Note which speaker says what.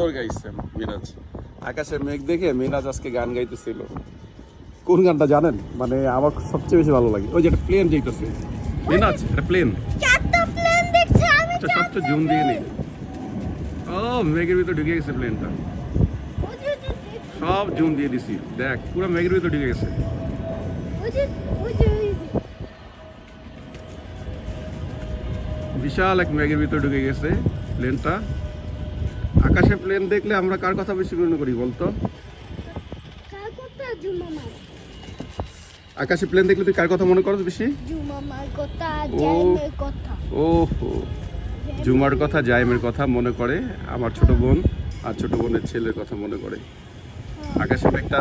Speaker 1: সুন্দর গাইছে মিরাজ। আকাশে মেঘ দেখে মিরাজ আজকে গান গাইতেছিল। কোন গানটা জানেন? মানে আমার সবচেয়ে বেশি ভালো লাগে ওই যে একটা প্লেন যাইতেছে। মিরাজ একটা প্লেন,
Speaker 2: চারটা প্লেন দেখছি আমি।
Speaker 1: আচ্ছা সবচেয়ে জুম দিয়ে নেই। ও মেঘের ভিতরে ঢুকে গেছে প্লেনটা, সব জুম দিয়ে দিছি, দেখ পুরো মেঘের ভিতরে ঢুকে গেছে। বিশাল এক মেঘের ভিতরে ঢুকে গেছে প্লেনটা। আকাশে প্লেন দেখলে আমরা কার কথা বেশি মনে করি বলতো?
Speaker 2: কার কথা? জুমামার।
Speaker 1: আকাশে প্লেন দেখলে তুই কার কথা মনে করছ বেশি?
Speaker 2: জুমামার কথা,
Speaker 1: ও।
Speaker 2: জাইমের কথা।
Speaker 1: ওহো, জুমার কথা, জাইমের কথা মনে করে, আমার ছোট বোন আর ছোট বোনের ছেলের কথা মনে করে। আকাশে মেঘটা